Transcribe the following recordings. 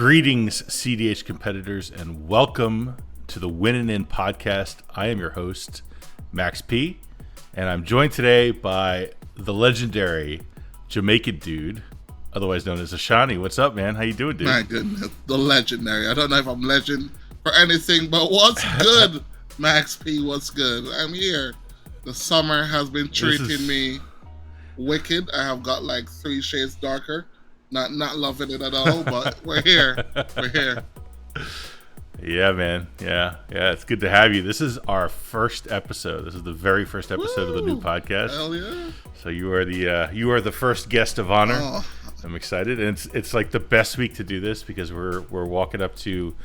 Greetings, CEDH competitors, and welcome to the Winnin' In podcast. I am your host, Max P, and I'm joined today by the legendary Jamaican Dude, otherwise known as Ashani. What's up, man? How you doing, dude? My goodness, the legendary. I don't know if I'm legend for anything, but what's good, Max P? What's good? I'm here. The summer has been treating me wicked. I have got like 3 shades darker. Not loving it at all, but we're here. We're here. Yeah, man. Yeah. It's good to have you. This is our first episode. This is the very first episode of the new podcast. Hell yeah! So you are the first guest of honor. Oh. I'm excited, and it's like the best week to do this because we're walking up to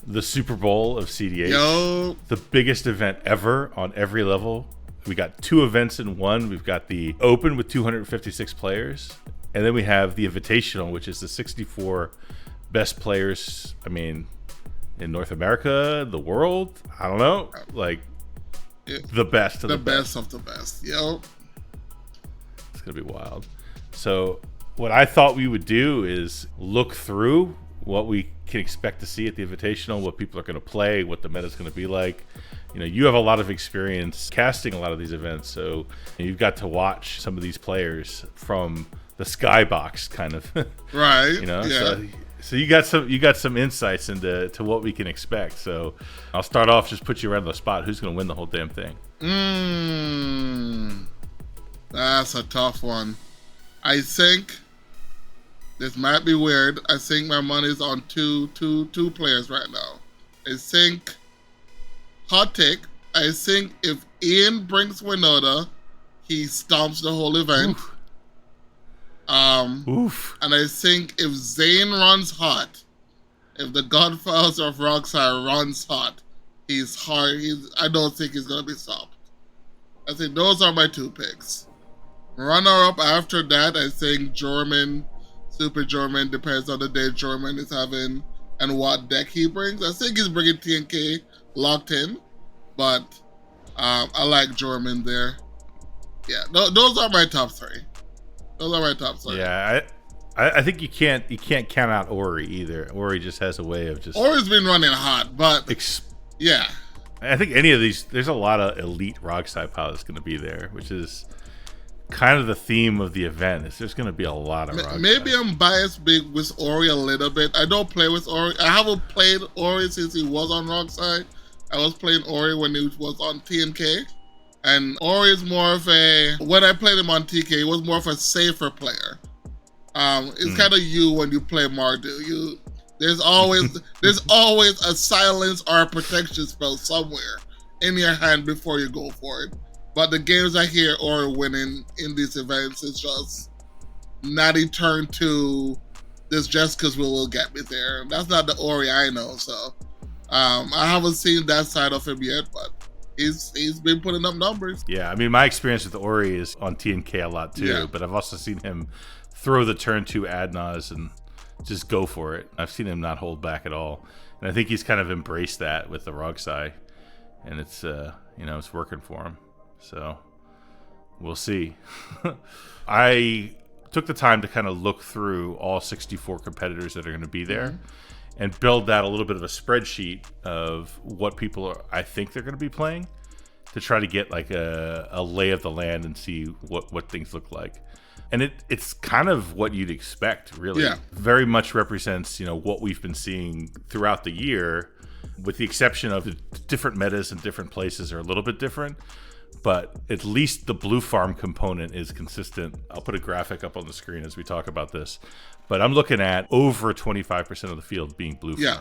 the Super Bowl of CEDH. Yo, the biggest event ever on every level. We got 2 events in one. We've got the Open with 256 players. And then we have the Invitational, which is the 64 best players, in North America, the world. I don't know. The best of the best. The best of the best. Yo. It's going to be wild. So what I thought we would do is look through what we can expect to see at the Invitational, what people are going to play, what the meta is going to be like. You have a lot of experience casting a lot of these events, so you've got to watch some of these players from the skybox, kind of. Right. Yeah. So you got some insights into what we can expect. So I'll start off, just put you right on the spot. Who's going to win the whole damn thing? That's a tough one. I think this might be weird. I think my money's on two players right now. I think hot take. I think if Ian brings Winota, he stomps the whole event. Oof. And I think if Zane runs hot, if the Godfather of Rog Si runs hot, he's hard. I don't think he's gonna be stopped. I think those are my 2 picks. Runner-up after that, I think German, Super German, depends on the day German is having and what deck he brings. I think he's bringing TNK locked in, but I like German there. Yeah, those are my top 3. Those are my top 3. Yeah, I think you can't count out Orrey either. Orrey just has a way of just. Orrey's been running hot, but yeah. I think any of these, there's a lot of elite Rog Si pilots going to be there, which is kind of the theme of the event. There's going to be a lot of Rog Maybe Si. I'm biased with Orrey a little bit. I don't play with Orrey. I haven't played Orrey since he was on Rog Si. I was playing Orrey when he was on TNK. And Orrey is more of when I played him on TK, he was more of a safer player. It's kind of you when you play Mardu. There's always a silence or a protection spell somewhere in your hand before you go for it. But the games I hear Orrey winning in these events is just Natty turn to this just because will get me there. That's not the Orrey I know, so I haven't seen that side of him yet, but He's been putting up numbers. Yeah, my experience with Orrey is on TNK a lot too, but I've also seen him throw the turn 2 Adnaz and just go for it. I've seen him not hold back at all, and I think he's kind of embraced that with the Rog Si, and it's it's working for him. So we'll see. I took the time to kind of look through all 64 competitors that are going to be there. And build that a little bit of a spreadsheet of what I think they're going to be playing to try to get like a lay of the land and see what things look like. And it's kind of what you'd expect, really. Yeah. Very much represents, what we've been seeing throughout the year, with the exception of the different metas in different places are a little bit different. But at least the BlueFarm component is consistent. I'll put a graphic up on the screen as we talk about this. But I'm looking at over 25% of the field being BlueFarm. Yeah.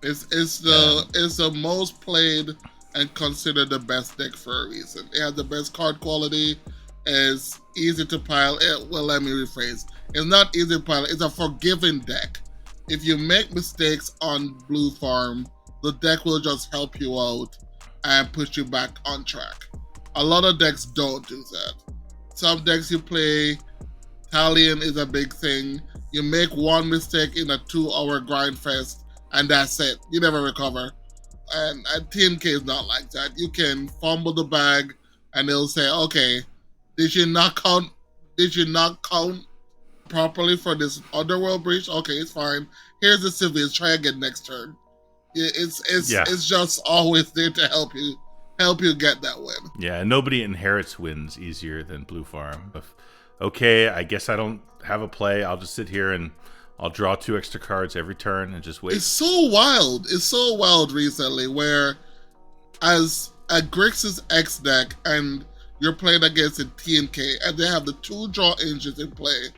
It's the most played and considered the best deck for a reason. It has the best card quality. It's easy to pile. Well, let me rephrase. It's not easy to pile. It's a forgiving deck. If you make mistakes on BlueFarm, the deck will just help you out and push you back on track. A lot of decks don't do that. Some decks you play, Talion is a big thing. You make one mistake in a 2-hour grind fest, and that's it. You never recover. And TNK is not like that. You can fumble the bag, and they'll say, okay, did you not count properly for this underworld breach. Okay, it's fine. Here's the civilians. Try again next turn. Yeah, it's just always there to help you get that win. Yeah, and nobody inherits wins easier than BlueFarm. Okay, I guess I don't have a play. I'll just sit here and I'll draw 2 extra cards every turn and just wait. It's so wild. It's so wild recently where as a Grixis X deck and you're playing against a TNK and they have the 2 draw engines in play.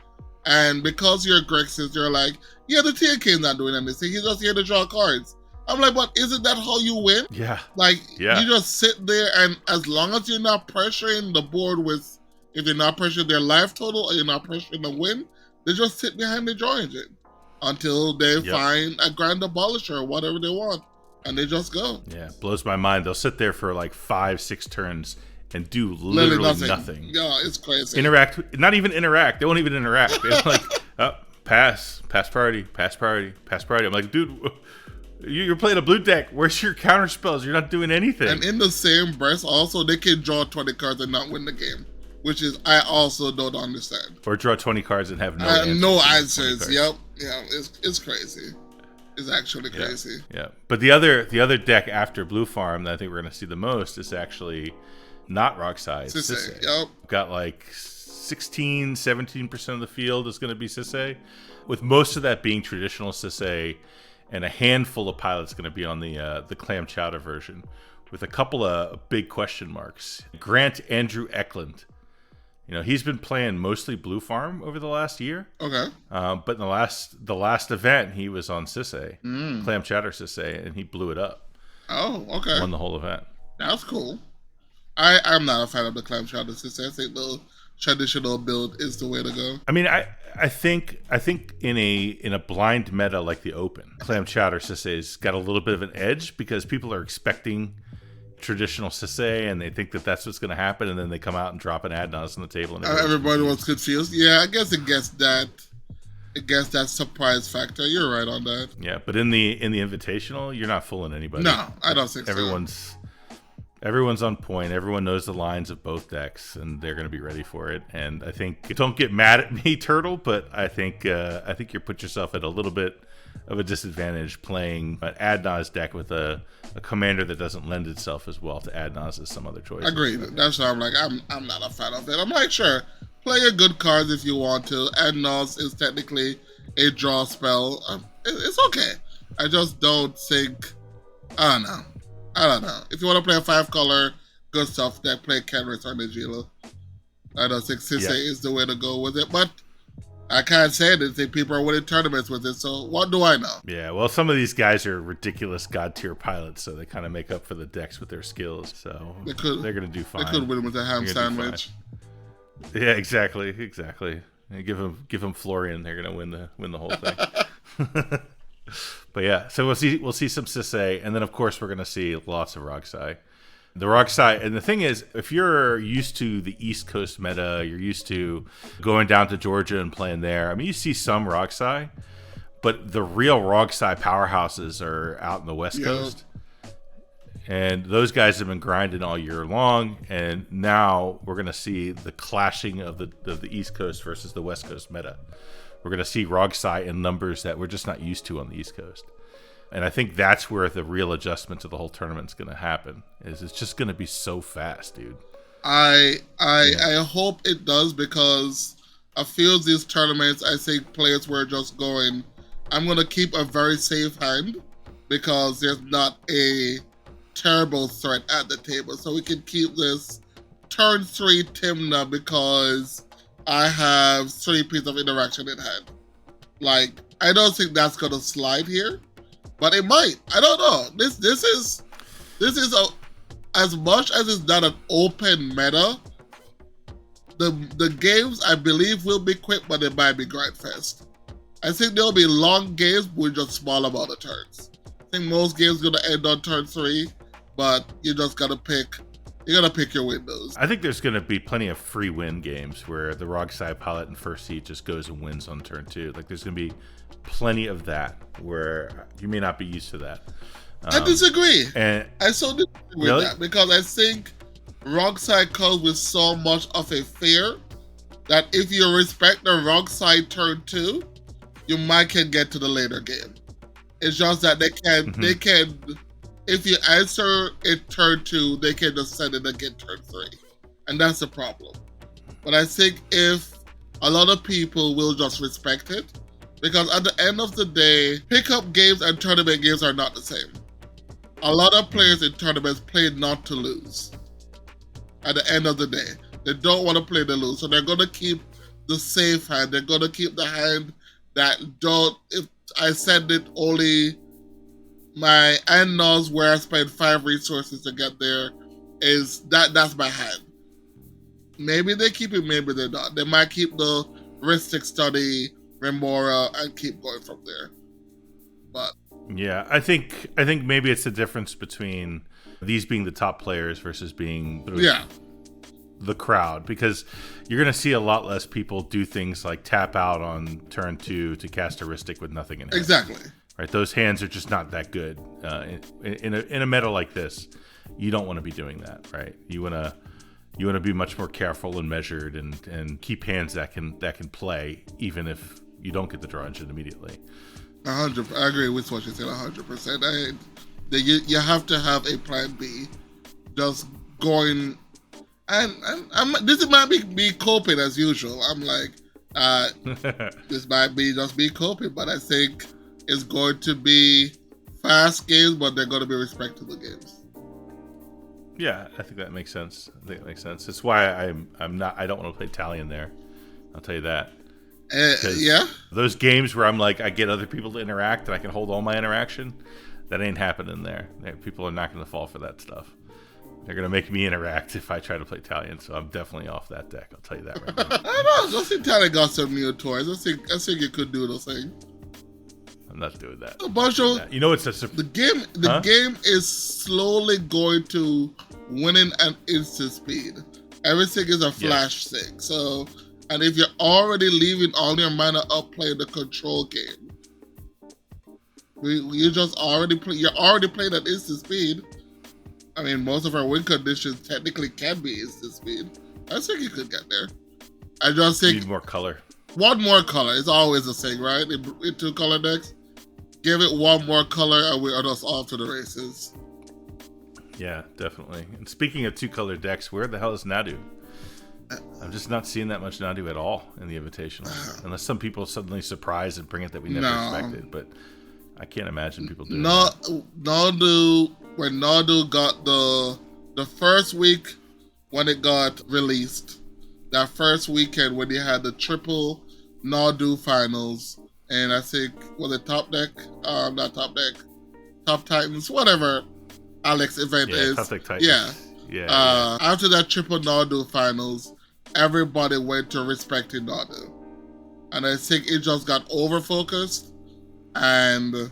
And because you're Grixis, you're like, yeah, the TNK is not doing anything. He's just here to draw cards. I'm like, but isn't that how you win? Yeah. Like, you just sit there and as long as you're not pressuring the board with, if you're not pressuring their life total or you're not pressuring the win, they just sit behind the draw engine until they find a grand abolisher or whatever they want. And they just go. Yeah, blows my mind. They'll sit there for like 5-6 turns and do literally nothing. Yeah, it's crazy. Not even interact. They won't even interact. They're like, oh, pass priority. I'm like, dude, you're playing a blue deck. Where's your counter spells? You're not doing anything. And in the same breath, also, they can draw 20 cards and not win the game, which is, I also don't understand. Or draw 20 cards and have no answers. Yep. Yeah, it's crazy. Is actually crazy. Yeah. But the other deck after BlueFarm that I think we're going to see the most is actually not Rog Si. Sisay. Yep. Got like 17% of the field is going to be Sisay, with most of that being traditional Sisay, and a handful of pilots going to be on the Clam Chowder version, with a couple of big question marks. Grant Andrew Eklund. You know, he's been playing mostly BlueFarm over the last year. Okay. But in the last event, he was on Sisay, Clam Chowder Sisay, and he blew it up. Oh, okay. Won the whole event. That's cool. I'm not a fan of the Clam Chowder Sisay. I think the traditional build is the way to go. I mean, I think in a blind meta like the Open, Clam Chowder Sisay's got a little bit of an edge because people are expecting traditional Sisay and they think that that's what's going to happen, and then they come out and drop an Adnos on the table and everybody was confused. Yeah, I guess it gets that surprise factor. You're right on that. Yeah, but in the Invitational, you're not fooling anybody. No, I don't think Everyone's on point. Everyone knows the lines of both decks, and they're going to be ready for it. And I think, don't get mad at me, Turtle, but I think you put yourself at a little bit of a disadvantage playing an Adnos deck with a commander that doesn't lend itself as well to Adnos as some other choices. Agreed. That's why I'm like, I'm not a fan of it. I'm like, sure, play your good cards if you want to. Adnos is technically a draw spell. It's okay. I just don't think, I don't know. If you want to play a 5-color, good stuff, then play Kenrith or Nagila. I don't think Sisay is the way to go with it, but I can't say anything. People are winning tournaments with it, so what do I know? Yeah, well, some of these guys are ridiculous god-tier pilots, so they kind of make up for the decks with their skills, so they're going to do fine. They could win with a ham sandwich. Yeah, exactly. And give them Florian, they're going to win the whole thing. But yeah, so we'll see some Sisay, and then of course we're going to see lots of Rog Si. The Rog Si, and the thing is, if you're used to the East Coast meta, you're used to going down to Georgia and playing there. I mean, you see some Rog Si, but the real Rog Si powerhouses are out in the West Coast, and those guys have been grinding all year long. And now we're going to see the clashing of the East Coast versus the West Coast meta. We're going to see Rog Si in numbers that we're just not used to on the East Coast. And I think that's where the real adjustment to the whole tournament is going to happen. It's just going to be so fast, dude. I hope it does, because a few of these tournaments, I think players were just going, I'm going to keep a very safe hand because there's not a terrible threat at the table. So we can keep this turn 3 Timna because I have 3 pieces of interaction in hand. Like, I don't think that's gonna slide here, but it might. I don't know. This is as much as it's not an open meta. The games I believe will be quick, but it might be grind fest. I think there'll be long games with just small amount of turns. I think most games gonna end on turn 3, but you just gotta pick. You gotta pick your windows. I think there's gonna be plenty of free win games where the Rog Si pilot in first seat just goes and wins on turn 2. Like, there's gonna be plenty of that where you may not be used to that. I disagree. And I so disagree with that, because I think Rog Si comes with so much of a fear that if you respect the Rog Si turn 2, you might can get to the later game. It's just that they can, if you answer it turn 2, they can just send it again turn 3. And that's the problem. But I think if a lot of people will just respect it, because at the end of the day, pickup games and tournament games are not the same. A lot of players in tournaments play not to lose. At the end of the day, they don't want to play to lose, so they're going to keep the safe hand. They're going to keep the hand that don't, if I send it only, my hand knows where I spend 5 resources to get there, that's my hand. Maybe they keep it, maybe they not. They might keep the Ristic Study, Remora, and keep going from there. But yeah, I think maybe it's the difference between these being the top players versus being the crowd, because you're going to see a lot less people do things like tap out on turn 2 to cast a Ristic with nothing in it. Exactly. Right, those hands are just not that good. In a meta like this, you don't want to be doing that, right? You want to be much more careful and measured and keep hands that can play even if you don't get the draw engine immediately. 100. I agree with what you said. 100%. You have to have a plan B. Just going, and this might be me coping as usual. I'm like, this might be just me coping, but I think it's going to be fast games, but they're going to be respectable games. Yeah, I think that makes sense. That's why I don't want to play Italian there. I'll tell you that. Yeah. Those games where I'm like, I get other people to interact and I can hold all my interaction, that ain't happening there. People are not going to fall for that stuff. They're going to make me interact if I try to play Italian, so I'm definitely off that deck. I'll tell you that right now. I don't think Italian got some new toys. I think you could do those things. I'm not doing that. A bunch of, you know, it's the game is slowly going to winning an instant speed. Everything is a flash thing. So, and if you're already leaving all your mana up playing the control game, you're already playing at instant speed. I mean, most of our win conditions technically can be instant speed. I think you could get there. I just think need more color. One more color is always the thing, right? In 2-color decks, give it one more color and we are just off to the races. Yeah, definitely. And speaking of 2-color decks, where the hell is Nadu? I'm just not seeing that much Nadu at all in the Invitational. Unless some people suddenly surprise and bring it that we never expected. But I can't imagine people doing that. Nadu, when Nadu got the first week when it got released, that first weekend when they had the triple Nadu finals, and I think, was it Top Deck? Not Top Deck. Top Titans, whatever Alex event is. Top Deck Titans. Yeah. After that triple Nadu finals, everybody went to respecting Nadu. And I think it just got over-focused, and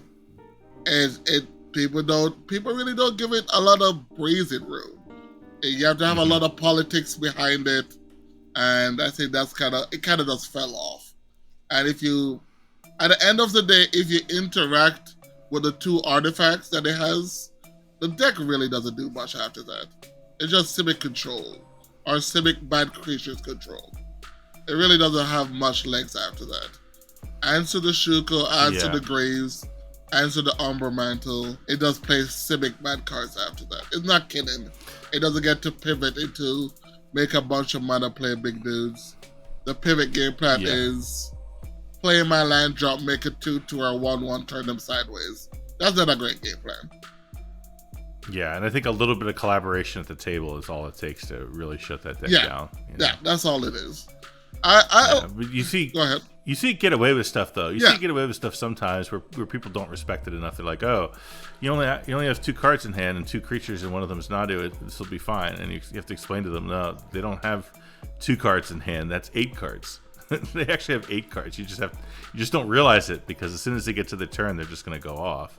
people really don't give it a lot of breathing room. You have to have a lot of politics behind it, and I think it kind of just fell off. And at the end of the day, if you interact with the 2 artifacts that it has, the deck really doesn't do much after that. It's just Simic control, or Simic bad creatures control. It really doesn't have much legs after that. Answer the Shuko, answer the Graves, answer the Umbra Mantle. It does play Simic bad cards after that. It's not killing. It doesn't get to pivot into make a bunch of mana play big dudes. The pivot game plan is play my land drop, make a 2/2 or 1/1, turn them sideways. That's not a great game plan. Yeah, and I think a little bit of collaboration at the table is all it takes to really shut that deck down. Yeah, that's all it is. But you see, go ahead. You see it get away with stuff though. You see it get away with stuff sometimes where people don't respect it enough. They're like, oh, you only have 2 cards in hand and 2 creatures, and one of them is Nadu. This will be fine. And you have to explain to them, no, they don't have 2 cards in hand. That's 8 cards. They actually have 8 cards. You just don't realize it, because as soon as they get to the turn, they're just going to go off.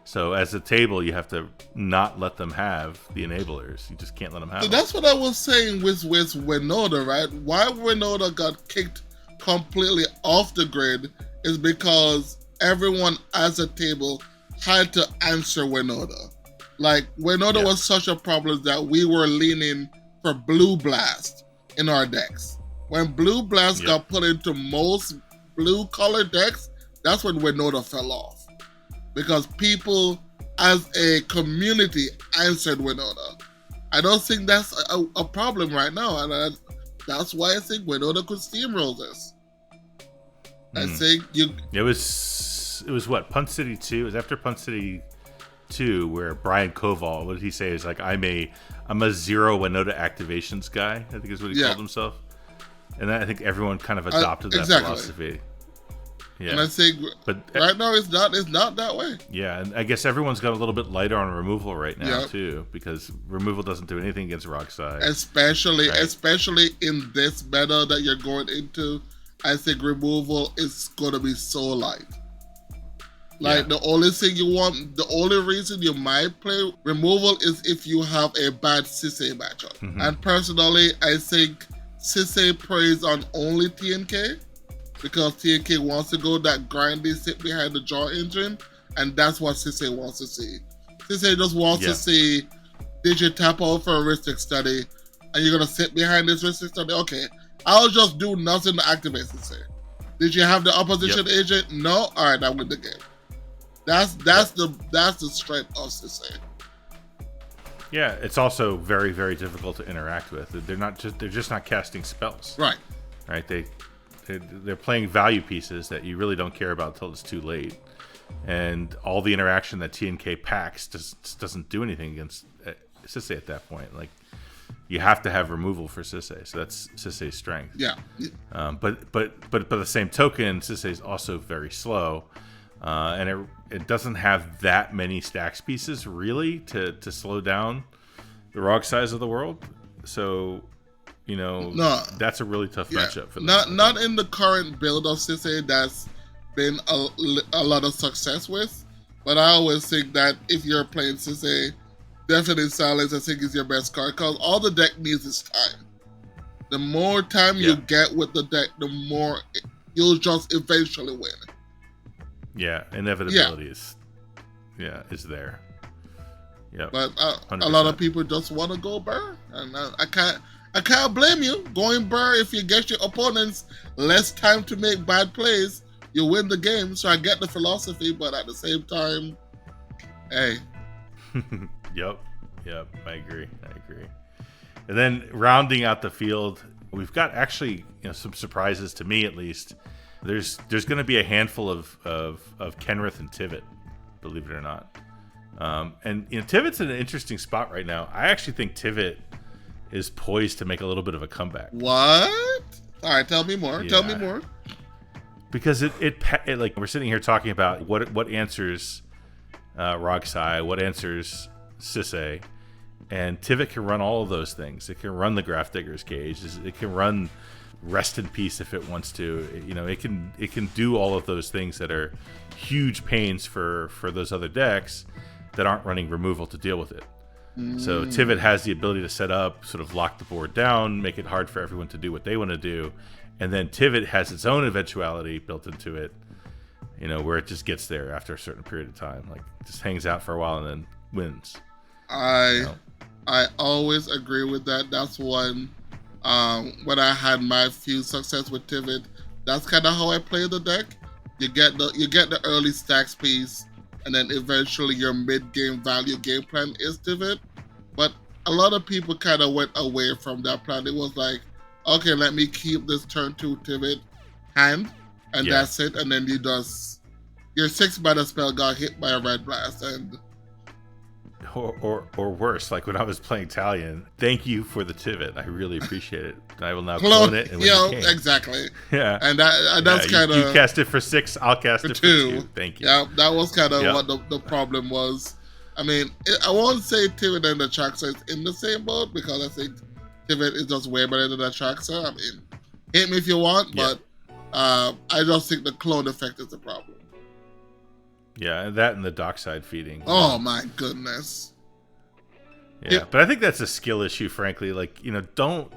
So as a table, you have to not let them have the enablers. You just can't let them have them. That's what I was saying with Winota, right? Why Winota got kicked completely off the grid is because everyone at the table had to answer Winota. Like, Winota was such a problem that we were leaning for Blue Blast in our decks. When Blue Blast got put into most blue color decks, that's when Winota fell off. Because people, as a community, answered Winota. I don't think that's a problem right now. And that's why I think Winota could steamroll this. I think It was what? Punch City 2? It was after Punch City 2 where Brian Koval, what did he say? Is like, I'm a zero Winota activations guy, I think is what he called himself. And I think everyone kind of adopted that philosophy. Yeah. And I think right now it's not that way. Yeah, and I guess everyone's got a little bit lighter on removal right now too, because removal doesn't do anything against Rog Si. Especially in this meta that you're going into, I think removal is going to be so light. Like the only thing you want, the only reason you might play removal is if you have a bad Sisay matchup. And personally, I think Sisay preys on only TNK. Because TNK wants to go that grindy, sit behind the draw engine, and that's what Sisay wants to see. Sisay just wants to see, did you tap out for a heuristic study, and you're going to sit behind this heuristic study? Okay, I'll just do nothing to activate Sisay. Did you have the opposition agent? No? All right, I win the game. That's the strength of Sisay. Yeah, it's also very, very difficult to interact with. They're just not casting spells. Right. Right, they're playing value pieces that you really don't care about until it's too late, and all the interaction that TNK packs just doesn't do anything against Sisay at that point. Like, you have to have removal for Sisay, so that's Sisay's strength. Yeah. But by the same token, Sisay is also very slow, and it doesn't have that many stacks pieces really to slow down the Rog Si's of the world. So, that's a really tough matchup for them. Not in the current build of Sisay that's been a lot of success with, but I always think that if you're playing Sisay, definitely Silence I think is your best card, because all the deck needs is time. The more time you get with the deck, the more you'll just eventually win. Yeah, inevitability is there. Yeah, but a lot of people just want to go burr, and I can't blame you. Going burr, if you get your opponents less time to make bad plays, you win the game. So I get the philosophy, but at the same time, hey. Yep, I agree. And then rounding out the field, we've got actually some surprises to me at least. There's going to be a handful of Kenrith and Tivit, believe it or not. And Tivit's in an interesting spot right now. I actually think Tivit is poised to make a little bit of a comeback. What? All right, tell me more. Tell me more. Because it like, we're sitting here talking about what answers Rog Si, what answers Sisay, and Tivit can run all of those things. It can run the Grafdigger's Cage. It can run Rest in Peace if it wants to. It can do all of those things that are huge pains for those other decks that aren't running removal to deal with it. So Tivit has the ability to set up, sort of lock the board down, make it hard for everyone to do what they want to do. And then Tivit has its own eventuality built into it, where it just gets there after a certain period of time. Like, just hangs out for a while and then wins. I always agree with that. That's when I had my few success with Tivit, that's kind of how I play the deck. You get the early stacks piece, and then eventually your mid-game value game plan is Tivit. But a lot of people kind of went away from that plan. It was like, okay, let me keep this turn 2 Tivit hand, and that's it. And then your 6-mana spell got hit by a red blast, and or worse, like when I was playing Talion. Thank you for the Tivit. I really appreciate it. I will now clone it and win the game. Exactly. Yeah. And that's kind of, you cast it for 6, I'll cast it for 2. Thank you. Yeah, that was kind of what the problem was. I mean, I won't say Tivit and the Traxxas is in the same boat, because I think Tivit is just way better than the Traxxas. I mean, hate me if you want, but I just think the clone effect is the problem. Yeah, that and the dockside feeding. Oh my goodness. Yeah, but I think that's a skill issue, frankly. Like, don't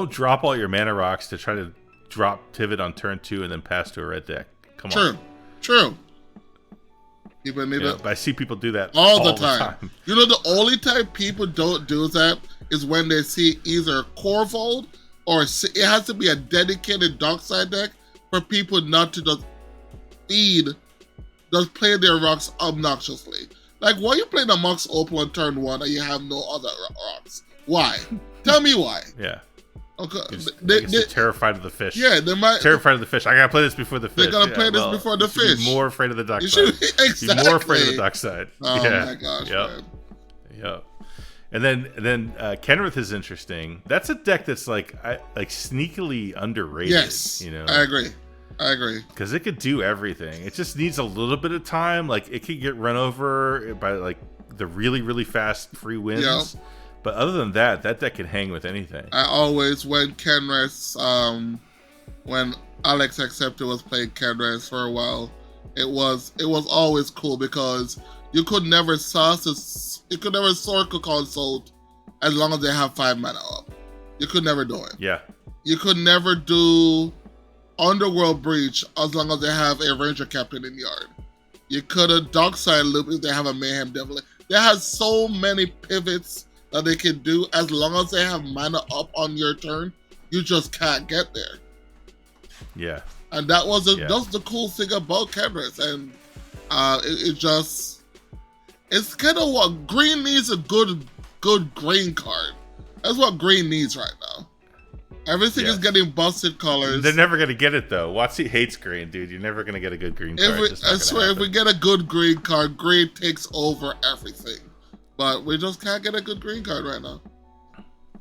drop all your mana rocks to try to drop Tivit on turn 2 and then pass to a red deck. Come on. True. People need But I see people do that all the time. The only time people don't do that is when they see either Corvold or it has to be a dedicated dark side deck for people not to just play their rocks obnoxiously. Like, why are you playing a Mox Opal on turn 1 and you have no other rocks? Why? Tell me why. Yeah. Okay. They're terrified of the fish. Yeah, they might. Terrified of the fish. I gotta play this before the fish. They're gonna play this before the fish. Be more afraid of the dark side. Exactly. Be more afraid of the dark side. Oh my gosh, man. Yep. And then Kenrith is interesting. That's a deck that's like sneakily underrated. Yes, you know. I agree. Because it could do everything. It just needs a little bit of time. Like, it could get run over by like the really, really fast free wins. Yep. But other than that deck can hang with anything. I always, when Kenrith, when Alex Accepted was playing Kenrith for a while, it was always cool because you could never circle consult as long as they have 5 mana up. You could never do it. Yeah. You could never do Underworld Breach as long as they have a Ranger Captain in yard. You could have Darkside Loop if they have a Mayhem Devil. They have so many pivots that they can do as long as they have mana up on your turn. You just can't get there. Yeah. And that was that's the cool thing about Kenrith. And it's kind of what green needs, a good green card. That's what green needs right now. Everything is getting busted colors. They're never going to get it, though. WotC hates green, dude. You're never going to get a good green card. I swear, if we get a good green card, green takes over everything. But we just can't get a good green card right now.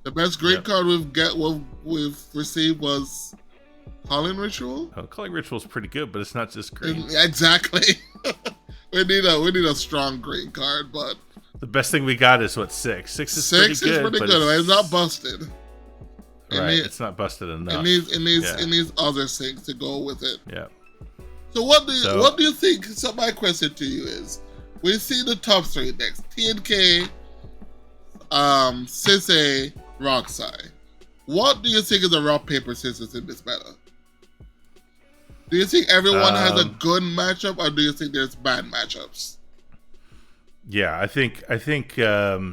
The best green card we've received was Calling Ritual. Oh, Calling Ritual is pretty good, but it's not just green. Exactly. we need a strong green card, but the best thing we got is what, 6. 6 is pretty good. It's not busted. It's not busted enough. It needs other things to go with it. Yeah. So what do you think? So my question to you is, we see the top 3 decks: TNK, Sisay, Rog Si. What do you think is the rock paper scissors in this meta? Do you think everyone has a good matchup, or do you think there's bad matchups? Yeah, I think TNK.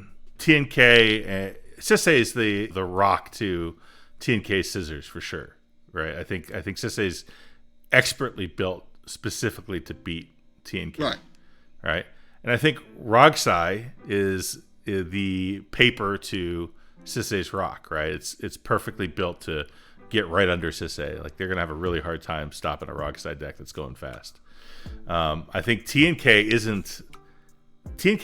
Sisay is the rock to TNK scissors for sure, right? I think Sisay's expertly built specifically to beat TNK, right? And I think Rog Si is the paper to Sisay's rock, right? It's perfectly built to get right under Sisay. Like, they're gonna have a really hard time stopping a Rog Si deck that's going fast. I think TNK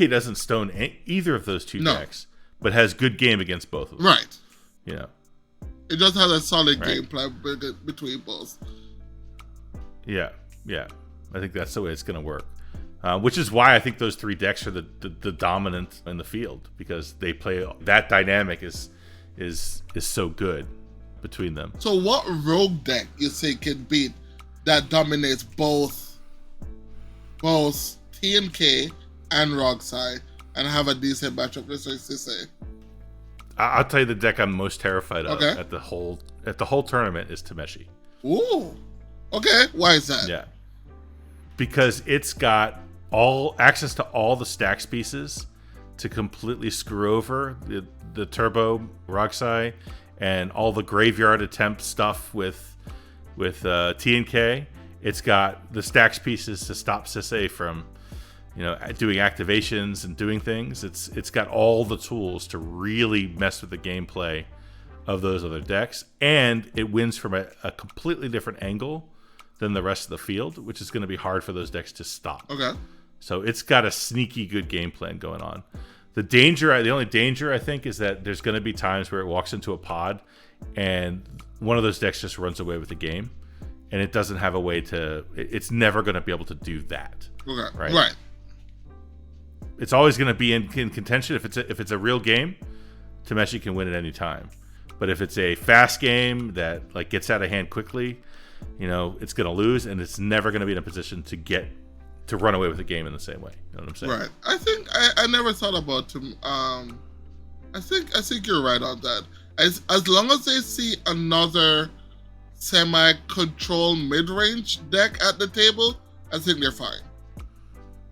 doesn't stone either of those two decks, but has good game against both of them. Right. You know, it just has a solid game plan between both. Yeah. I think that's the way it's going to work. Which is why I think those 3 decks are the dominant in the field, because they play that dynamic is so good between them. So what rogue deck you think can beat that dominates both TNK and Rog Si and have a decent matchup with Sisay? I'll tell you the deck I'm most terrified of at the whole tournament is Tameshi. Ooh. Okay. Why is that? Yeah. Because it's got access to all the stacks pieces to completely screw over the turbo Rog Si and all the graveyard attempt stuff with TNK. It's got the stacks pieces to stop Sisay from doing activations and doing things. It's got all the tools to really mess with the gameplay of those other decks, and it wins from a completely different angle than the rest of the field, which is going to be hard for those decks to stop. Okay. So it's got a sneaky good game plan going on. The only danger I think is that there's going to be times where it walks into a pod and one of those decks just runs away with the game, and it doesn't have a way to. It's never going to be able to do that. Okay. Right. It's always going to be in contention. If it's a real game, Tameshi can win at any time. But if it's a fast game that like gets out of hand quickly, it's going to lose, and it's never going to be in a position to run away with the game in the same way. You know what I'm saying? Right. I think I never thought about him. I think you're right on that. As long as they see another semi-control mid-range deck at the table, I think they're fine.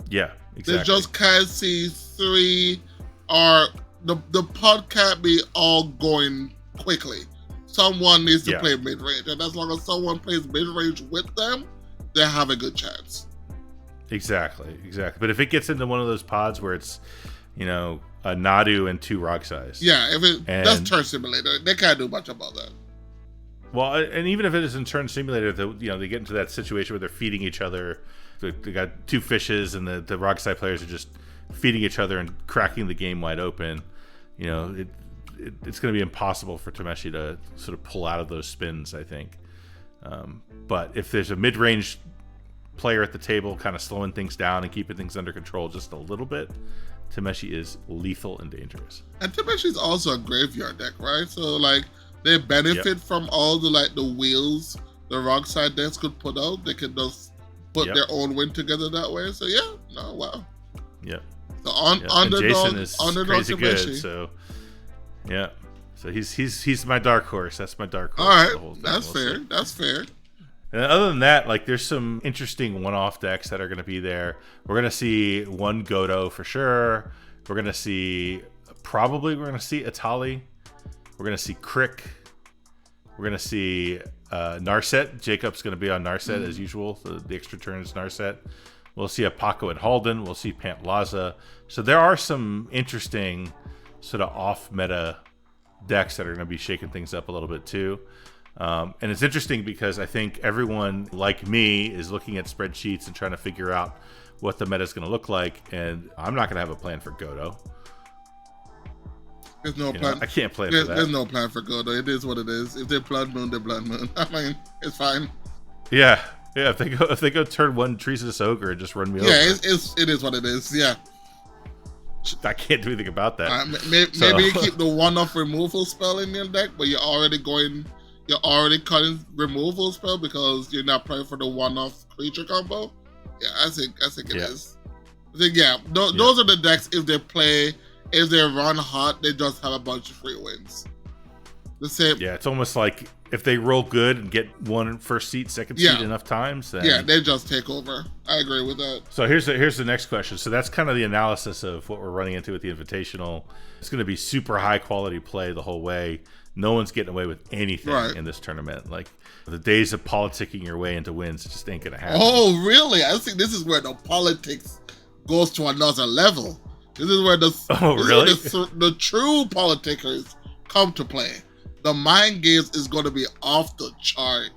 Yeah, exactly. They just can't see 3, or the pod can't be all going quickly. someone needs to play mid-range. And as long as someone plays mid-range with them, they have a good chance. Exactly. But if it gets into one of those pods where it's, a Nadu and 2 Rog Si's. Yeah, that's turn simulator. They can't do much about that. Well, and even if it is in turn simulator, they get into that situation where they're feeding each other. They got 2 fishes, and the Rog Si players are just feeding each other and cracking the game wide open. It's going to be impossible for Tameshi to sort of pull out of those spins, I think. But if there's a mid-range player at the table kind of slowing things down and keeping things under control just a little bit, Tameshi is lethal and dangerous. And Tameshi is also a graveyard deck, right? So they benefit from all the wheels the Rog Si decks could put out. They could just put their own win together that way. So wow. Yep. So Underdog, Jason is Underdog crazy Tameshi. Good. So so he's my dark horse. That's my dark horse. All right, that's fair. See. That's fair. And other than that, there's some interesting one-off decks that are going to be there. We're going to see one Godo for sure. We're going to see Atali. We're going to see Crick. We're going to see Narset. Jacob's going to be on Narset as usual. The extra turns Narset. We'll see a Paco and Halden. We'll see Pantlaza. So there are some interesting sort of off-meta decks that are going to be shaking things up a little bit too. And it's interesting because I think everyone like me is looking at spreadsheets and trying to figure out what the meta is going to look like. And I'm not going to have a plan for Godo. There's no plan. I can't play for that. There's no plan for Godo. It is what it is. If they Blood Moon, they're Blood Moon. I mean, it's fine. Yeah. If they go turn 1 Treasonous Ogre and just run me over. Yeah, it is what it is. Yeah. I can't do anything about that. Maybe you keep the one-off removal spell in your deck, but you're already cutting removal spell because you're not playing for the one-off creature combo. Yeah, I think it is. I think those are the decks. If they run hot, they just have a bunch of free wins. The same. Yeah, it's almost like if they roll good and get 1 first seat, second seat enough times, then they just take over. I agree with that. So here's the next question. So that's kind of the analysis of what we're running into with the Invitational. It's going to be super high quality play the whole way. No one's getting away with anything in this tournament. The days of politicking your way into wins just ain't going to happen. Oh, really? I think this is where the politics goes to another level. This is where the true politicers come to play. The mind games is going to be off the chart.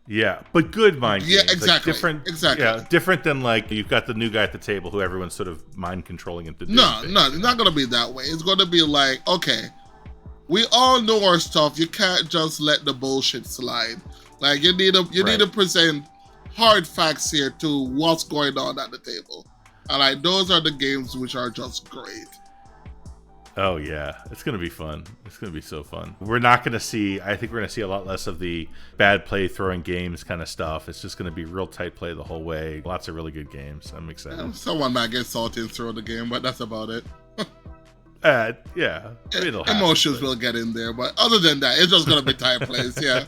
Yeah, but good mind games. Yeah, exactly. Exactly. Yeah, different than you've got the new guy at the table who everyone's sort of mind controlling into doing No, things. it's not going to be that way. It's going to be okay, we all know our stuff. You can't just let the bullshit slide. You need to present hard facts here to what's going on at the table. And those are the games which are just great. Oh yeah, it's gonna be fun. It's gonna be so fun. We're not gonna see. I think we're gonna see a lot less of the bad play throwing games kind of stuff. It's just gonna be real tight play the whole way. Lots of really good games. I'm excited. Yeah, someone might get salty and throw the game, but that's about it. Emotions will get in there, but other than that, it's just gonna be tight plays. Yeah.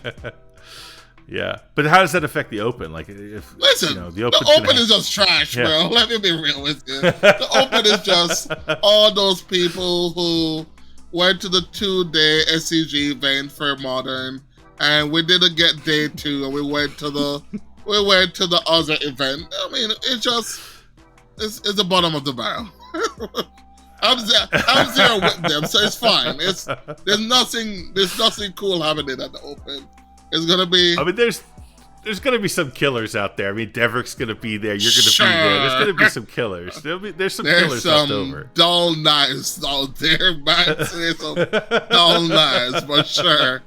Yeah, but how does that affect the Open? Listen, the Open is just trash, bro. Let me be real with you. The Open is just all those people who went to the 2-day SCG event for Modern, and we didn't get day 2, and we went to the other event. I mean, it's the bottom of the barrel. I'm there with them, so it's fine. There's nothing cool happening at the Open. It's gonna be. I mean, there's gonna be some killers out there. I mean, Devrick's gonna be there. You're gonna be there. There's gonna be some killers. There's some killers left over. Dull knives out there, man. There's some dull knives, but sure.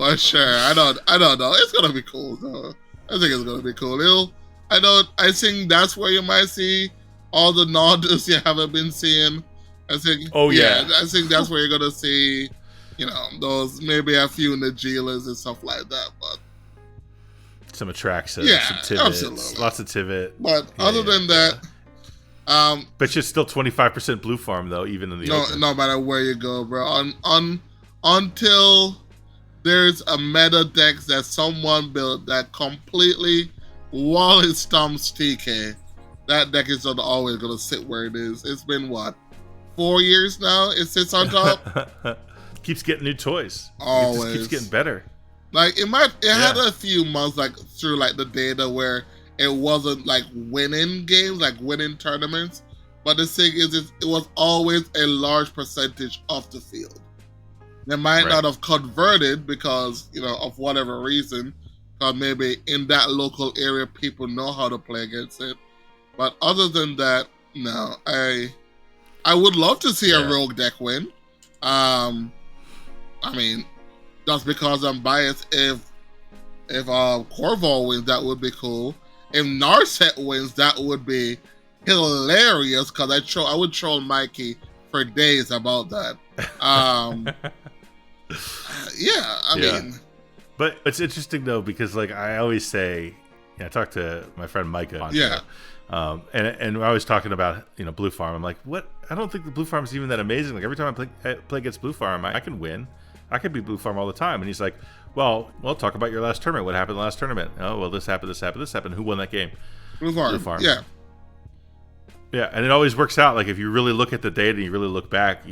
I don't know. It's gonna be cool though. I think it's gonna be cool. I think that's where you might see all the nods you haven't been seeing. I think. Oh yeah. I think that's where you're gonna see. Those maybe a few Nagilas and stuff like that, but some Atraxa, some Tivit, absolutely. Lots of Tivit. But other than that, but you're still 25% BlueFarm though, even in the Open. No matter where you go, bro. Until there's a meta deck that someone built that completely wallet stomps TK, that deck is not always gonna sit where it is. It's been 4 years now? It sits on top. keeps getting new toys. Always. It just keeps getting better. Like it had a few months like through like the data where it wasn't like winning games, like winning tournaments. But the thing is, it was always a large percentage of the field. They might not have converted because, of whatever reason, because maybe in that local area people know how to play against it. But other than that, no. I would love to see a rogue deck win. I mean, just because I'm biased, if Corval wins, that would be cool. If Narset wins, that would be hilarious because I would troll Mikey for days about that. I mean, but it's interesting though because like I always say, I talked to my friend Micah. And I was talking about BlueFarm. I'm like, what? I don't think the BlueFarm is even that amazing. Like every time I play against BlueFarm, I can win. I could beat BlueFarm all the time. And he's like, well, talk about your last tournament. What happened in the last tournament? Oh, well, this happened. Who won that game? BlueFarm. Yeah. Yeah, and it always works out. Like if you really look at the data and you really look back,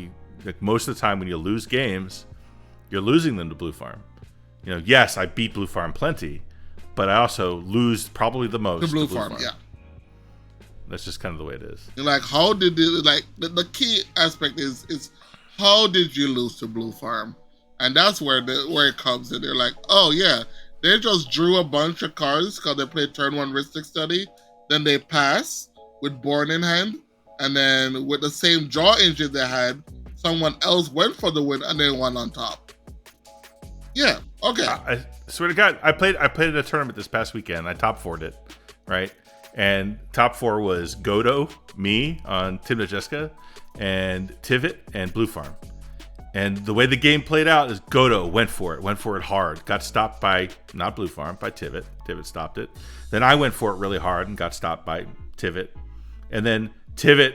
like most of the time when you lose games, you're losing them to BlueFarm. Yes, I beat BlueFarm plenty, but I also lose probably the most to BlueFarm. Yeah, that's just kind of the way it is. Like how did it? Like the key aspect is how did you lose to BlueFarm, and that's where it comes in. They're like, oh yeah, they just drew a bunch of cards because they played turn 1 Ristic Study, then they pass with Born in hand, and then with the same draw engine they had, someone else went for the win and they won on top. Yeah, okay. I swear to God, I played in a tournament this past weekend. I top 4'd it, right? And top 4 was Godo, me on Timna Jessica, and Tivit and BlueFarm. And the way the game played out is Godo went for it hard. Got stopped by, not BlueFarm, by Tivit. Tivit stopped it. Then I went for it really hard and got stopped by Tivit. And then Tivit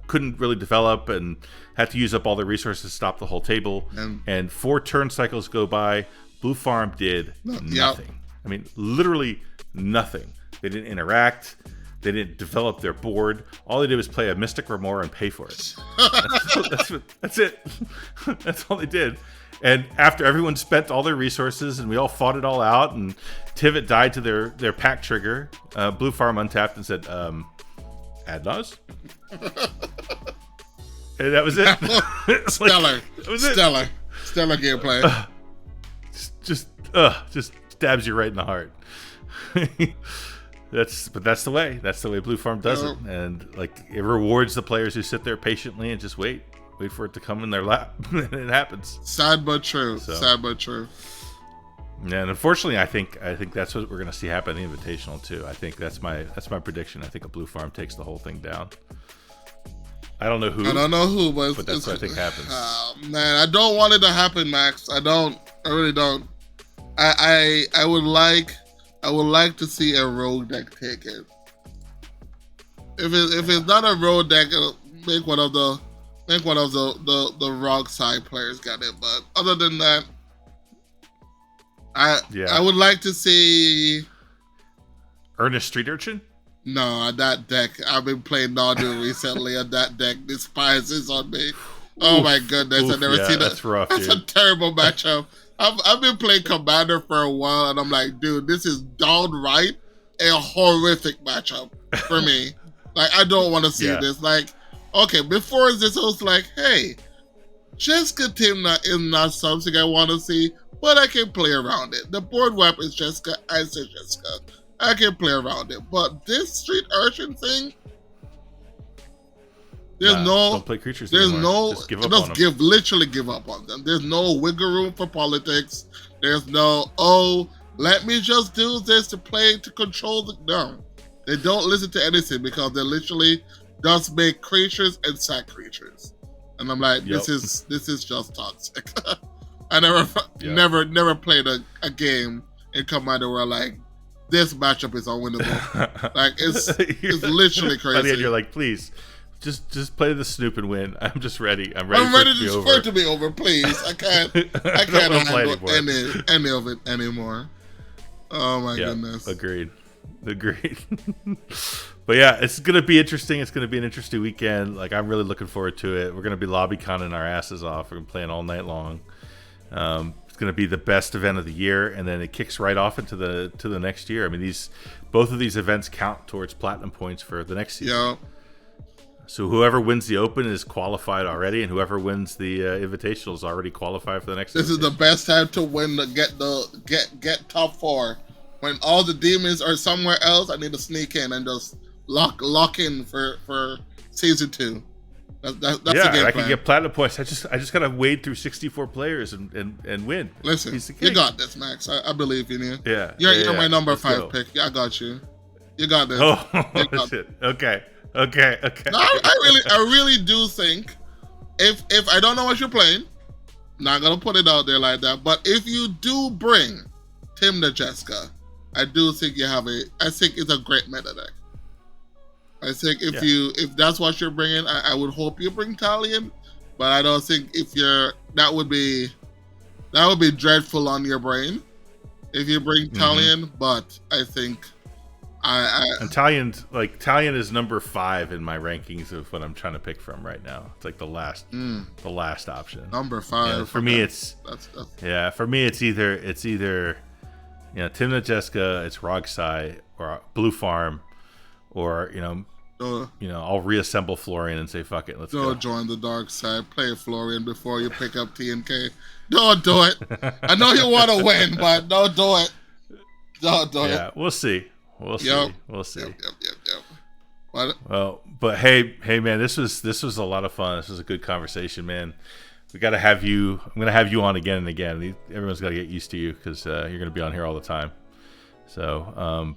couldn't really develop and had to use up all the resources to stop the whole table. And 4 turn cycles go by. BlueFarm did nothing. I mean, literally nothing. They didn't interact. They didn't develop their board. All they did was play a Mystic Remora and pay for it. That's it. That's all they did. And after everyone spent all their resources and we all fought it all out and Tivit died to their pack trigger, BlueFarm untapped and said, Adnos? And that was it. Stellar. That was it. Stellar gameplay. Just stabs you right in the heart. That's the way BlueFarm does it, and like it rewards the players who sit there patiently and just wait for it to come in their lap. And it happens. Sad but true. Yeah, and unfortunately, I think that's what we're going to see happen in the Invitational too. I think that's my prediction. I think a BlueFarm takes the whole thing down. I don't know who, but that's what I think happens. Man, I don't want it to happen, Max. I really don't. I would like to see a rogue deck take it. If it's not a rogue deck, make one of the Rog Si players get it. But other than that, I would like to see Earnest Street Urchin. No, that deck. I've been playing Nadu recently, and that deck despises on me. Oh my goodness! I've never seen that. That's rough. That's a terrible matchup. I've been playing Commander for a while, and I'm like, dude, this is downright a horrific matchup for me. Like, I don't want to see this. Like, okay, before this, I was like, hey, Jessica Timna is not something I want to see, but I can play around it. The board wipe is Jessica, I say Jessica. I can play around it. But this Street Urchin thing, don't play creatures anymore. Just give up on them. Literally give up on them. There's no wiggle room for politics. There's no, let me just do this to control the... No. They don't listen to anything because they literally just make creatures and sack creatures. And I'm like, this is just toxic. I never played a game in Commander where like, this matchup is unwinnable. Like, it's literally crazy. And you're like, please... Just play the Snoop and win. I'm just ready. I'm ready for it to be over. Please, I can't handle any of it anymore. Oh my goodness. Agreed. Agreed. But yeah, it's gonna be interesting. It's gonna be an interesting weekend. Like, I'm really looking forward to it. We're gonna be lobby conning our asses off. We're playing all night long. It's gonna be the best event of the year, and then it kicks right off into the next year. I mean, both of these events count towards platinum points for the next season. Yeah. So whoever wins the Open is qualified already, and whoever wins the Invitational is already qualified for the next. This is the best time to win get top 4. When all the demons are somewhere else, I need to sneak in and just lock in for season 2. That's the game plan. I can get platinum points. I just gotta wade through 64 players and win. Listen, you got this, Max. I believe in you. Yeah, you're my number Let's 5 go. pick. Yeah, I got you. You got this. Oh shit. Okay. No, I really do think if I don't know what you're playing, not gonna put it out there like that. But if you do bring Tim the Jessica, I do think you have I think it's a great meta deck. I think if that's what you're bringing, I would hope you bring Talion, but I don't think that would be dreadful on your brain if you bring Talion. But I think and Talion is number 5 in my rankings of what I'm trying to pick from right now. It's like the last option. Number 5 for me. For me it's either Tim the Jessica, it's Rog Si or BlueFarm, or I'll reassemble Florian and say fuck it, let's go. Don't join the dark side. Play Florian before you pick up TNK. Don't do it. I know you want to win, but don't do it. Don't do it. Yeah, we'll see. We'll see. Yep. Well, but hey, man, this was a lot of fun. This was a good conversation, man. We got to have you. I'm going to have you on again and again. Everyone's got to get used to you because you're going to be on here all the time. So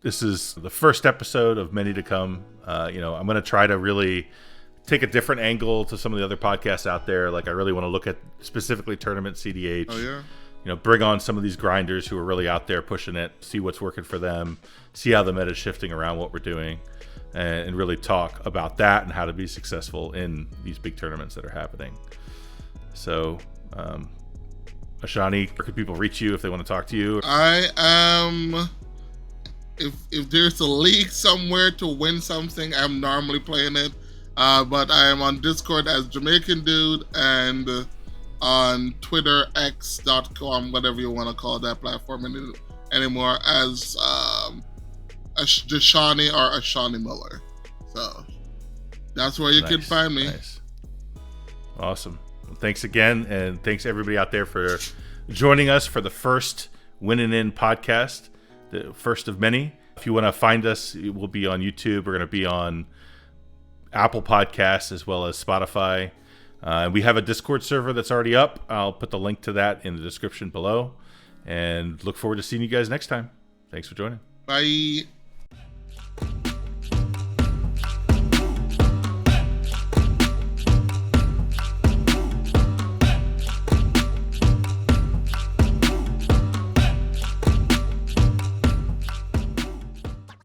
this is the first episode of many to come. I'm going to try to really take a different angle to some of the other podcasts out there. Like, I really want to look at specifically tournament CDH. Oh yeah. Bring on some of these grinders who are really out there pushing it, see what's working for them, see how the meta is shifting around what we're doing, and really talk about that and how to be successful in these big tournaments that are happening. So, Ashani, where can people reach you if they want to talk to you? I am. If there's a league somewhere to win something, I'm normally playing it. But I am on Discord as Jamaican Dude and on Twitter, x.com, whatever you want to call that platform anymore, as Ashani or Ashani Miller. So that's where you can find me. Nice. Awesome. Well, thanks again, and thanks everybody out there for joining us for the first Winning In podcast, the first of many. If you want to find us, we'll be on YouTube. We're going to be on Apple Podcasts as well as Spotify. We have a Discord server that's already up. I'll put the link to that in the description below. And look forward to seeing you guys next time. Thanks for joining. Bye.